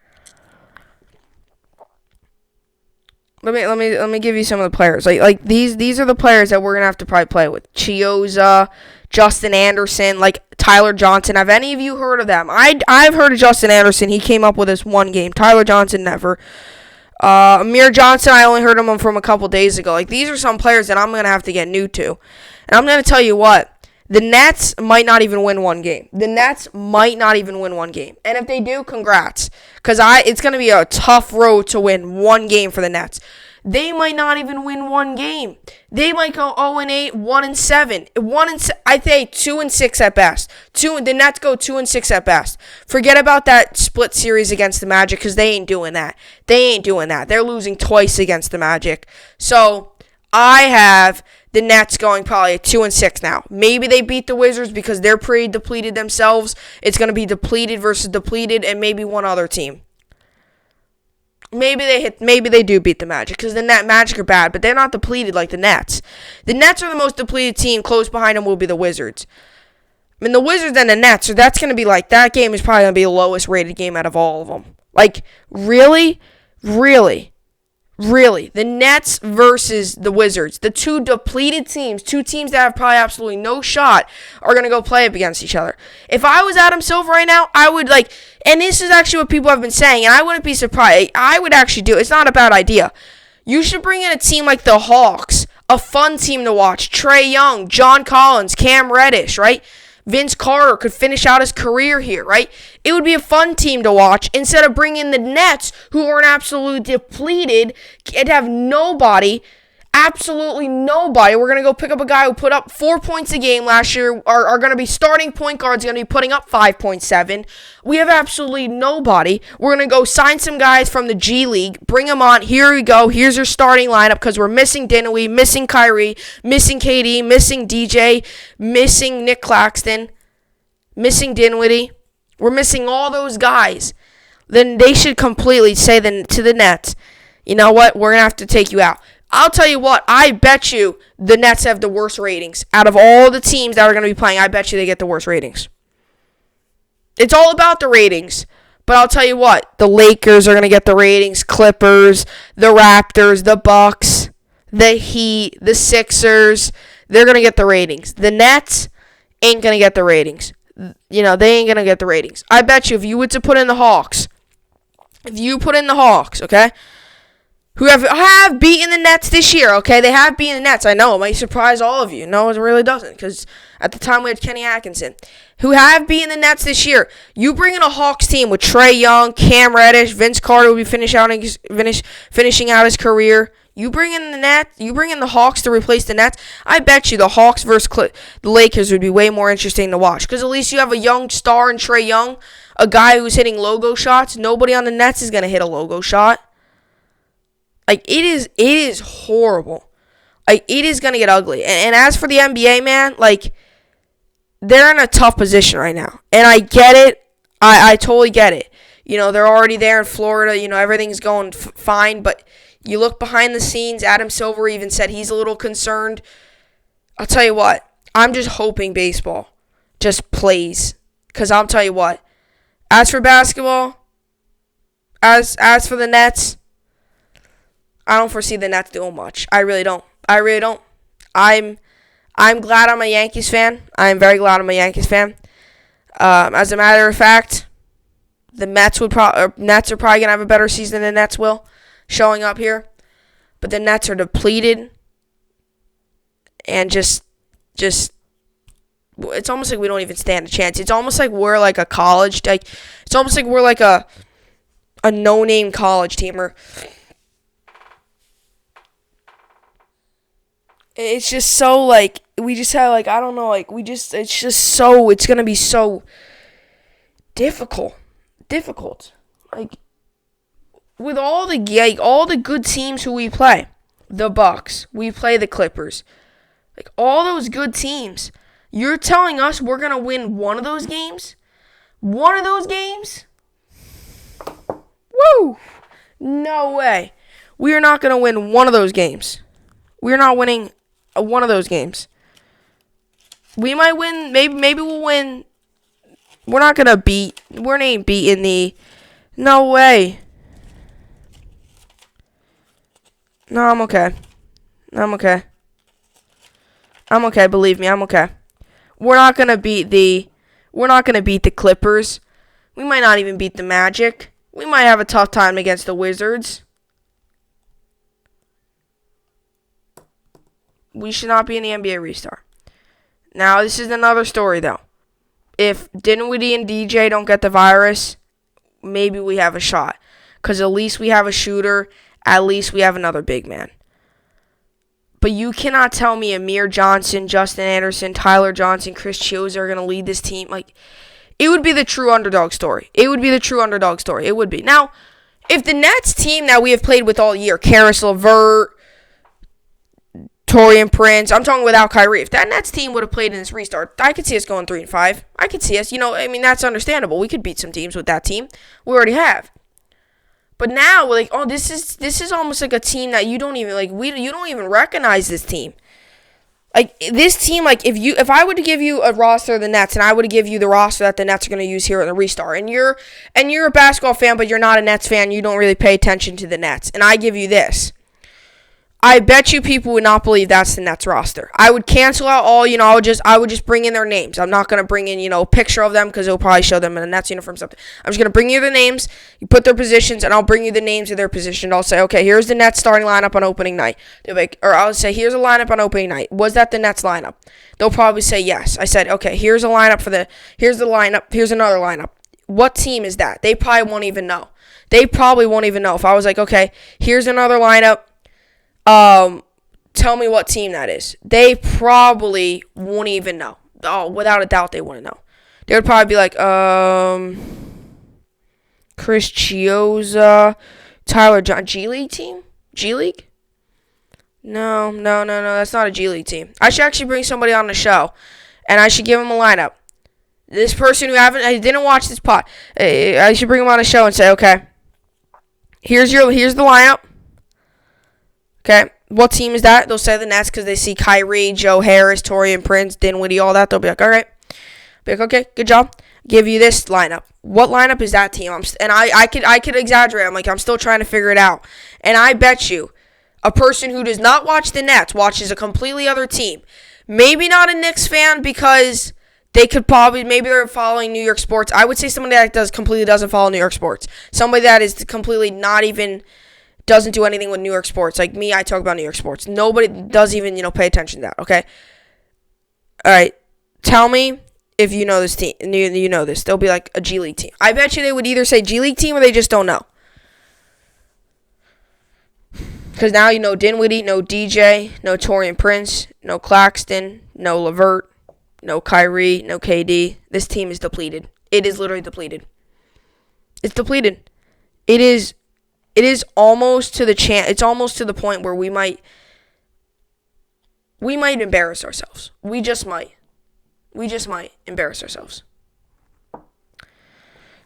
Let me give you some of the players. These are the players that we're gonna have to probably play with. Chiozza, Justin Anderson, Tyler Johnson. Have any of you heard of them? I've heard of Justin Anderson. He came up with this one game. Tyler Johnson never. Amir Johnson, I only heard of him from a couple days ago. These are some players that I'm gonna have to get new to. And I'm gonna tell you what. The Nets might not even win one game. And if they do, congrats. Because it's going to be a tough road to win one game for the Nets. They might not even win one game. They might go 0-8, 1-7. I think 2-6 at best. The Nets go 2-6 at best. Forget about that split series against the Magic because they ain't doing that. They're losing twice against the Magic. So I have the Nets going probably at 2-6 now. Maybe they beat the Wizards because they're pretty depleted themselves. It's going to be depleted versus depleted and maybe one other team. Maybe they do beat the Magic because the Magic are bad, but they're not depleted like the Nets. The Nets are the most depleted team. Close behind them will be the Wizards. The Wizards and the Nets, so that's going to be that game is probably going to be the lowest rated game out of all of them. Really? Really, the Nets versus the Wizards, the two depleted teams, two teams that have probably absolutely no shot, are going to go play up against each other. If I was Adam Silver right now, I would and this is actually what people have been saying, and I wouldn't be surprised. I would actually do it. It's not a bad idea. You should bring in a team like the Hawks, a fun team to watch. Trae Young, John Collins, Cam Reddish, right? Vince Carter could finish out his career here, right? It would be a fun team to watch instead of bringing the Nets, who are an absolutely depleted and have nobody, absolutely nobody. We're going to go pick up a guy who put up 4 points a game last year. Are going to be starting point guards, going to be putting up 5.7. We have absolutely nobody. We're going to go sign some guys from the G League, bring them on. Here we go. Here's your starting lineup because we're missing Dinwiddie, missing Kyrie, missing KD, missing DJ, missing Nick Claxton, missing Dinwiddie. We're missing all those guys. Then they should completely say to the Nets, you know what? We're going to have to take you out. I'll tell you what, I bet you the Nets have the worst ratings. Out of all the teams that are going to be playing, I bet you they get the worst ratings. It's all about the ratings. But I'll tell you what, the Lakers are going to get the ratings, Clippers, the Raptors, the Bucks, the Heat, the Sixers, they're going to get the ratings. The Nets ain't going to get the ratings. They ain't going to get the ratings. I bet you if you were to put in the Hawks, okay, who have beaten the Nets this year, okay? They have beaten the Nets. I know, it might surprise all of you. No, it really doesn't, because at the time we had Kenny Atkinson. Who have beaten the Nets this year. You bring in a Hawks team with Trae Young, Cam Reddish, Vince Carter will be finishing out his career. You bring in the Hawks to replace the Nets. I bet you the Hawks versus the Lakers would be way more interesting to watch, because at least you have a young star in Trae Young, a guy who's hitting logo shots. Nobody on the Nets is going to hit a logo shot. It is horrible. It is going to get ugly. And as for the NBA, man, they're in a tough position right now. And I get it. I totally get it. They're already there in Florida. Everything's going fine. But you look behind the scenes, Adam Silver even said he's a little concerned. I'll tell you what. I'm just hoping baseball just plays. Because I'll tell you what. As for basketball, as for the Nets, I don't foresee the Nets doing much. I really don't. I'm glad I'm a Yankees fan. I'm very glad I'm a Yankees fan. As a matter of fact, the Nets are probably going to have a better season than the Nets will, showing up here. But the Nets are depleted. And just it's almost like we don't even stand a chance. It's almost like we're like a college. It's almost like we're like a no-name college teamer. It's just so, we just have, I don't know, it's going to be so difficult. with all the good teams who we play, the Bucks, we play the Clippers, like all those good teams, you're telling us we're gonna win one of those games? One of those games? Woo! No way. We are not gonna win one of those games. We're not winning one of those games. We might win. Maybe we'll win. We're not gonna beat. We're not beating the. No way. No, I'm okay. I'm okay. I'm okay. Believe me, I'm okay. We're not gonna beat the. We're not gonna beat the Clippers. We might not even beat the Magic. We might have a tough time against the Wizards. We should not be in the NBA restart. Now, this is another story, though. If Dinwiddie and DJ don't get the virus, maybe we have a shot. Because at least we have a shooter. At least we have another big man. But you cannot tell me Amir Johnson, Justin Anderson, Tyler Johnson, Chris Chiozza are going to lead this team. Like, it would be the true underdog story. It would be the true underdog story. It would be. Now, if the Nets team that we have played with all year, Karis LeVert, Taurean Prince, I'm talking without Kyrie. If that Nets team would have played in this restart, I could see us going 3-5. I could see us, that's understandable. We could beat some teams with that team. We already have. But now we're like, oh, this is almost like a team that you don't even you don't even recognize this team. Like this team, like if I were to give you a roster of the Nets and I would give you the roster that the Nets are going to use here at the restart, and you're a basketball fan, but you're not a Nets fan, you don't really pay attention to the Nets, and I give you this, I bet you people would not believe that's the Nets roster. I would cancel out all, I would just bring in their names. I'm not going to bring in, a picture of them because it'll probably show them in a Nets uniform or something. I'm just going to bring you the names, you put their positions, and I'll bring you the names of their position. I'll say, okay, here's the Nets starting lineup on opening night. I'll say, here's a lineup on opening night. Was that the Nets lineup? They'll probably say yes. I said, okay, here's another lineup. What team is that? They probably won't even know. If I was like, okay, here's another lineup. Tell me what team that is. They probably won't even know. Oh, without a doubt, they wouldn't know. They would probably be like, Chris Chiozza, Tyler John, G League team? G League? No, that's not a G League team. I should actually bring somebody on the show, and I should give him a lineup. This person who I didn't watch this pod, I should bring him on the show and say, okay, here's the lineup. Okay, what team is that? They'll say the Nets because they see Kyrie, Joe Harris, Taurean Prince, Dinwiddie, all that. They'll be like, all right. Be like, okay, good job. Give you this lineup. What lineup is that team? I could exaggerate. I'm like, I'm still trying to figure it out. And I bet you, a person who does not watch the Nets watches a completely other team. Maybe not a Knicks fan because maybe they're following New York sports. I would say somebody that completely doesn't follow New York sports. Somebody that is completely not even doesn't do anything with New York sports. Like me, I talk about New York sports. Nobody does even, pay attention to that, okay? All right. Tell me if you know this team. You know this. They'll be like a G League team. I bet you they would either say G League team or they just don't know. Because now you know Dinwiddie, no DJ, no Taurean Prince, no Claxton, no LeVert, no Kyrie, no KD. This team is depleted. It is literally depleted. It's depleted. It is almost to the point where we might embarrass ourselves. We just might embarrass ourselves.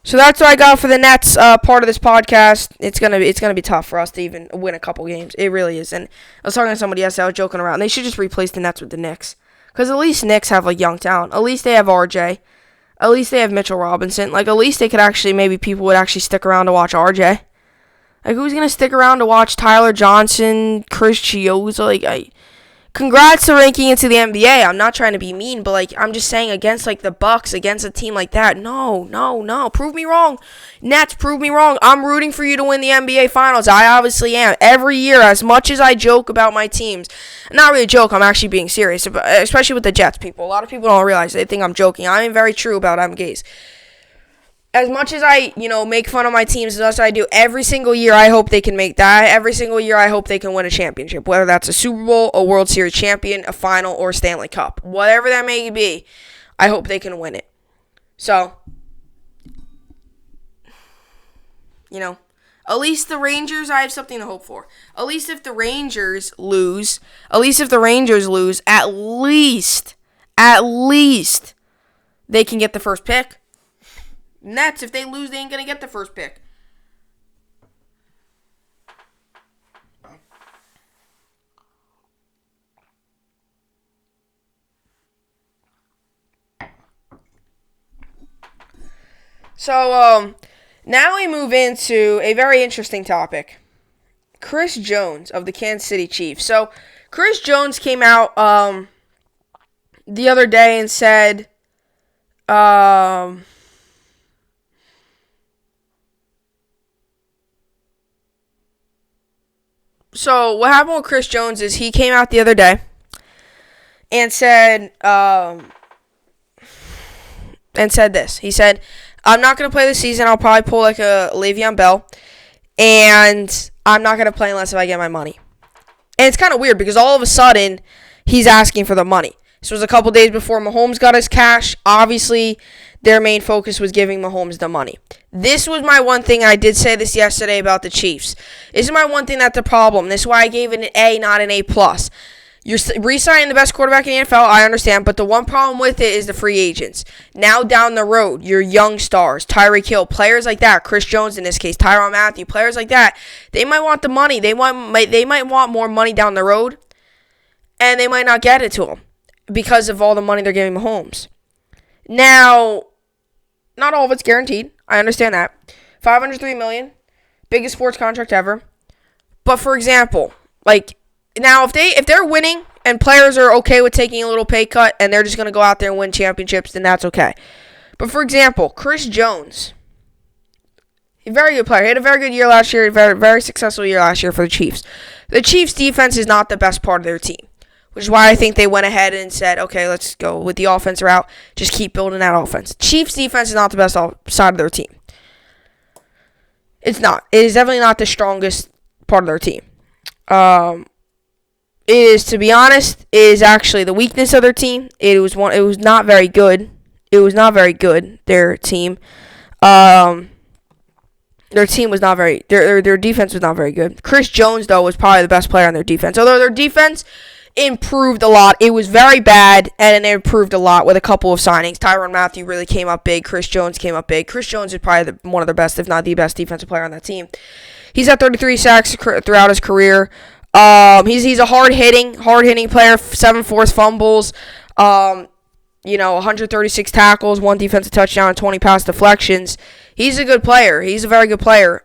So that's what I got for the Nets part of this podcast. It's gonna be tough for us to even win a couple games. It really is. And I was talking to somebody yesterday. I was joking around. They should just replace the Nets with the Knicks, because at least Knicks have young talent. At least they have RJ. At least they have Mitchell Robinson. At least they could maybe people would actually stick around to watch RJ. Who's going to stick around to watch Tyler Johnson, Chris Chiozza? Congrats to ranking into the NBA. I'm not trying to be mean, but, I'm just saying against, the Bucks, against a team like that. No. Prove me wrong. Nets, prove me wrong. I'm rooting for you to win the NBA Finals. I obviously am. Every year, as much as I joke about my teams, not really a joke, I'm actually being serious, especially with the Jets people. A lot of people don't realize. They think I'm joking. I am very true about I'm gays. As much as I, make fun of my teams as much as I do, every single year I hope they can make that. Every single year I hope they can win a championship, whether that's a Super Bowl, a World Series champion, a final, or a Stanley Cup. Whatever that may be, I hope they can win it. So, At least the Rangers, I have something to hope for. At least if the Rangers lose, at least they can get the first pick. Nets, if they lose, they ain't going to get the first pick. So, now we move into a very interesting topic. Chris Jones of the Kansas City Chiefs. So, Chris Jones came out the other day and said, so what happened with Chris Jones is he came out the other day and said this. He said, I'm not going to play this season. I'll probably pull like a Le'Veon Bell. And I'm not going to play unless if I get my money. And it's kind of weird because all of a sudden, he's asking for the money. This was a couple days before Mahomes got his cash. Obviously, their main focus was giving Mahomes the money. This was my one thing. I did say this yesterday about the Chiefs. This is my one thing that's the problem. This is why I gave it an A, not an A+. You're re-signing the best quarterback in the NFL, I understand, but the one problem with it is the free agents. Now down the road, your young stars, Tyreek Hill, players like that, Chris Jones in this case, Tyrann Mathieu, players like that, they might want the money. They might want more money down the road, and they might not get it to them because of all the money they're giving Mahomes. Now, not all of it's guaranteed. I understand that. $503 million, biggest sports contract ever. But for example, now, if they're winning and players are okay with taking a little pay cut and they're just going to go out there and win championships, then that's okay. But for example, Chris Jones, a very good player. He had a very good year last year, a very, very successful year last year for the Chiefs. The Chiefs' defense is not the best part of their team, which is why I think they went ahead and said, okay, let's go with the offense route. Just keep building that offense. Chiefs' defense is not the best side of their team. It's not. It is definitely not the strongest part of their team. It is, to be honest, is actually the weakness of their team. It was not very good. It was not very good, their team. Their team was not very their defense was not very good. Chris Jones, though, was probably the best player on their defense. Although their defense improved a lot. It was very bad, and it improved a lot with a couple of signings. Tyrann Mathieu really came up big. Chris Jones came up big. Chris Jones is probably one of the best, if not the best, defensive player on that temm. He's had 33 sacks throughout his career. He's a hard-hitting player, 7 forced fumbles, 136 tackles, 1 defensive touchdown, and 20 pass deflections. He's a good player. He's a very good player.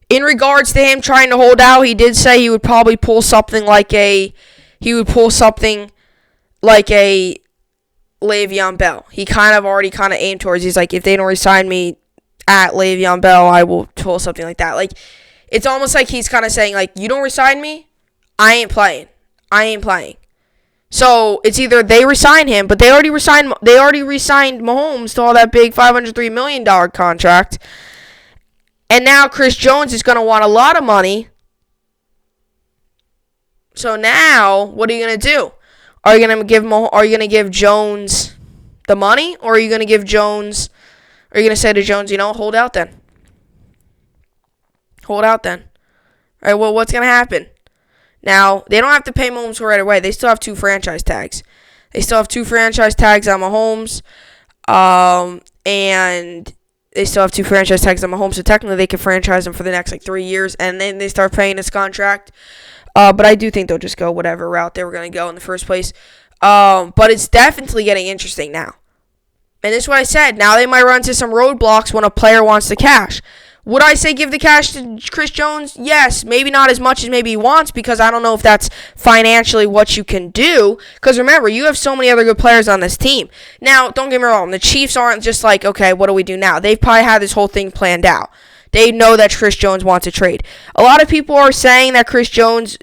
In regards to him trying to hold out, he did say he would probably pull something like a Le'Veon Bell. He already aimed towards. He's like, if they don't resign me at Le'Veon Bell, I will pull something like that. It's almost like he's kind of saying, you don't resign me, I ain't playing. So it's either they resign him, but they already re-signed Mahomes to all that big $503 million contract. And now Chris Jones is going to want a lot of money. So now, what are you going to do? Are you going to give Jones the money, or are you going to give Jones? Are you going to say to Jones, hold out then? Hold out then. All right, well, what's going to happen? Now, they don't have to pay Mahomes right away. They still have 2 franchise tags. On Mahomes. And they still have 2 franchise tags on Mahomes. So technically, they can franchise him for the next 3 years. And then they start paying his contract. But I do think they'll just go whatever route they were going to go in the first place. But it's definitely getting interesting now. And this is what I said. Now they might run into some roadblocks when a player wants the cash. Would I say give the cash to Chris Jones? Yes. Maybe not as much as maybe he wants, because I don't know if that's financially what you can do. Because remember, you have so many other good players on this team. Now, don't get me wrong. The Chiefs aren't just like, okay, what do we do now? They've probably had this whole thing planned out. They know that Chris Jones wants a trade. A lot of people are saying that Chris Jones,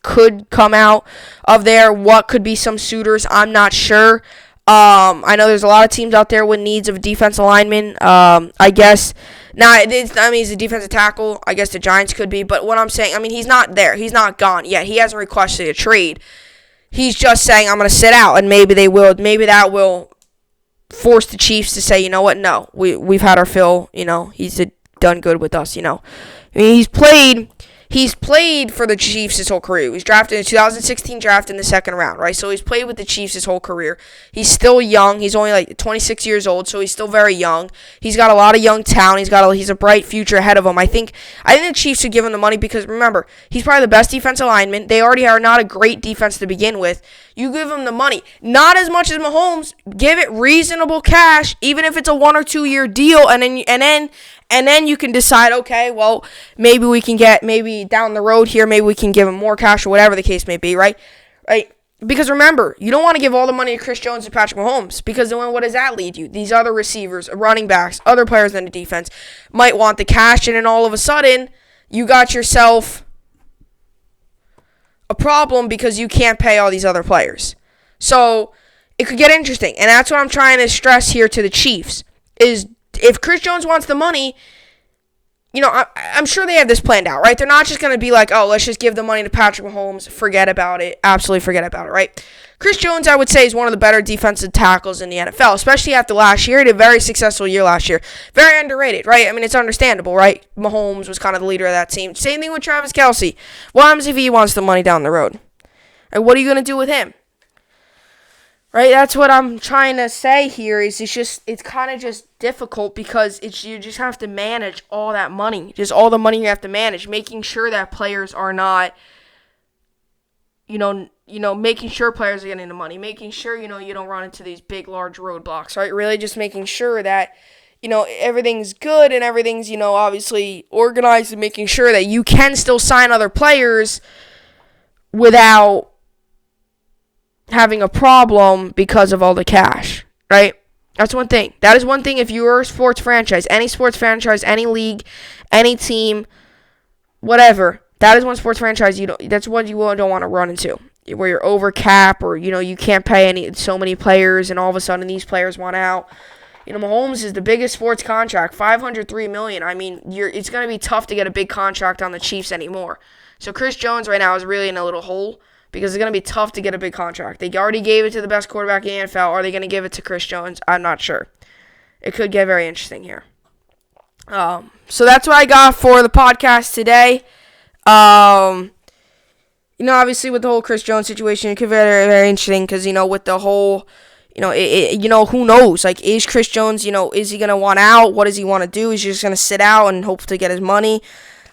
could come out of there. What could be some suitors? I'm not sure. I know there's a lot of teams out there with needs of defensive linemen. I guess. Now, he's a defensive tackle. I guess the Giants could be. But what I'm saying, he's not there. He's not gone yet. He hasn't requested a trade. He's just saying, I'm going to sit out. And maybe they will. Maybe that will force the Chiefs to say, you know what? No, we've had our fill. He's a done good with us, I mean, He's played for the Chiefs his whole career. He was drafted in the 2016 draft in the second round, right? So he's played with the Chiefs his whole career. He's still young. He's only like 26 years old, so he's still very young. He's got a lot of young talent. He's a bright future ahead of him. I think the Chiefs should give him the money because, remember, he's probably the best defensive lineman. They already are not a great defense to begin with. You give him the money. Not as much as Mahomes. Give it reasonable cash, even if it's a 1 or 2 year deal, and then you can decide, okay, well, maybe down the road here, maybe we can give him more cash or whatever the case may be, right? Right? Because remember, you don't want to give all the money to Chris Jones and Patrick Mahomes because then what does that lead you? These other receivers, running backs, other players in the defense might want the cash, and then all of a sudden, you got yourself a problem because you can't pay all these other players. So it could get interesting, and that's what I'm trying to stress here to the Chiefs is if Chris Jones wants the money, I'm sure they have this planned out, right? They're not just going to be like, oh, let's just give the money to Patrick Mahomes, forget about it, absolutely forget about it, right? Chris Jones, I would say, is one of the better defensive tackles in the NFL, especially after last year. He had a very successful year last year. Very underrated, right? I mean, it's understandable, right? Mahomes was kind of the leader of that team. Same thing with Travis Kelce. What happens if he wants the money down the road? And what are you going to do with him? Right, that's what I'm trying to say here. It's kind of just difficult because you just have to manage all that money, just all the money you have to manage, making sure that players are not, making sure players are getting the money, making sure you don't run into these big, large roadblocks, right? Really, just making sure that everything's good and everything's obviously organized, and making sure that you can still sign other players without having a problem because of all the cash, right? That's one thing. That is one thing if you're a sports franchise, any league, any team, whatever. That is one sports franchise that's what you don't want to run into, where you're over cap or you can't pay so many players and all of a sudden these players want out. Mahomes is the biggest sports contract, $503 million. I mean, it's going to be tough to get a big contract on the Chiefs anymore. So Chris Jones right now is really in a little hole, because it's going to be tough to get a big contract. They already gave it to the best quarterback in the NFL. Are they going to give it to Chris Jones? I'm not sure. It could get very interesting here. So that's what I got for the podcast today. Obviously with the whole Chris Jones situation, it could be very, very interesting because, with the whole, who knows? Like, is Chris Jones, is he going to want out? What does he want to do? Is he just going to sit out and hope to get his money?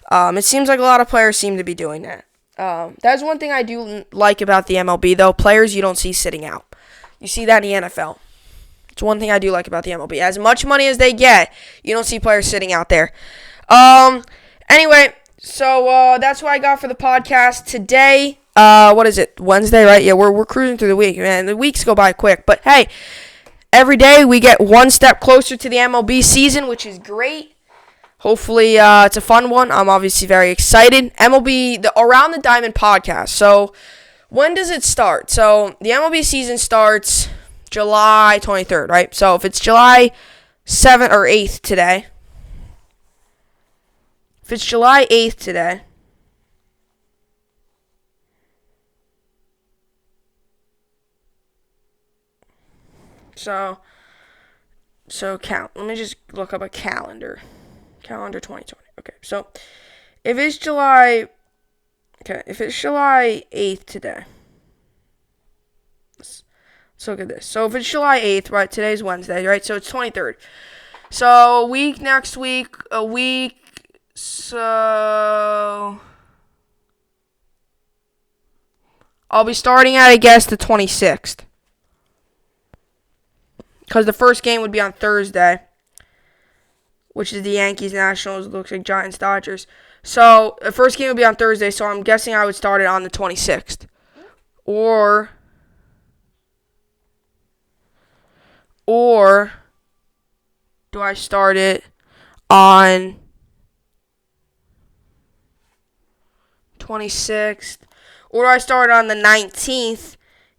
It seems like a lot of players seem to be doing that. That's one thing I do like about the MLB, though. Players you don't see sitting out. You see that in the NFL. It's one thing I do like about the MLB. As much money as they get, you don't see players sitting out there. Anyway, so that's what I got for the podcast today. What is it? Wednesday, right? Yeah, we're cruising through the week, man. The weeks go by quick, but hey, every day we get one step closer to the MLB season, which is great. Hopefully, it's a fun one. I'm obviously very excited. MLB, the Around the Diamond podcast. So, when does it start? So, the MLB season starts July 23rd, right? So, if it's July 7th or 8th today. If it's July 8th today. So count. Let me just look up a calendar. Calendar 2020. Okay, so if it's July 8th today. Let's look at this. So if it's July 8th, right, today's Wednesday, right? So it's 23rd. So next week, a week, so I'll be starting at, I guess, the 26th. Because the first game would be on Thursday, which is the Yankees, Nationals, looks like Giants, Dodgers. So, the first game would be on Thursday, so I'm guessing I would start it on the 26th. Or do I start it on 26th? Or do I start it on the 19th,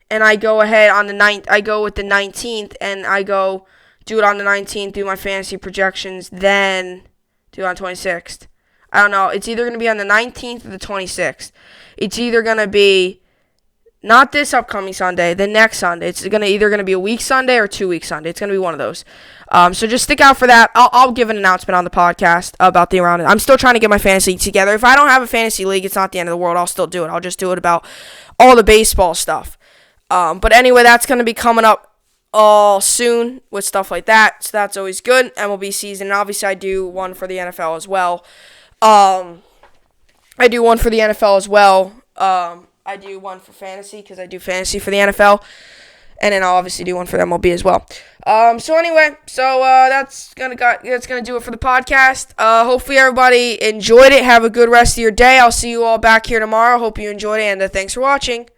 and I go ahead on the 9th, I go with the 19th, and I go do it on the 19th, do my fantasy projections, then do it on 26th. I don't know. It's either going to be on the 19th or the 26th. It's either going to be Not this upcoming Sunday, the next Sunday. It's either gonna be a week Sunday or 2-week Sunday. It's gonna be one of those. So just stick out for that. I'll give an announcement on the podcast about the round. I'm still trying to get my fantasy league together. If I don't have a fantasy league, it's not the end of the world. I'll still do it. I'll just do it about all the baseball stuff. But anyway, that's gonna be coming up all soon with stuff like that. So that's always good. MLB season. And obviously, I do one for the NFL as well. I do one for the NFL as well. I do one for fantasy because I do fantasy for the NFL. And then I'll obviously do one for MLB as well. So anyway, that's gonna do it for the podcast. Hopefully everybody enjoyed it. Have a good rest of your day. I'll see you all back here tomorrow. Hope you enjoyed it, and thanks for watching.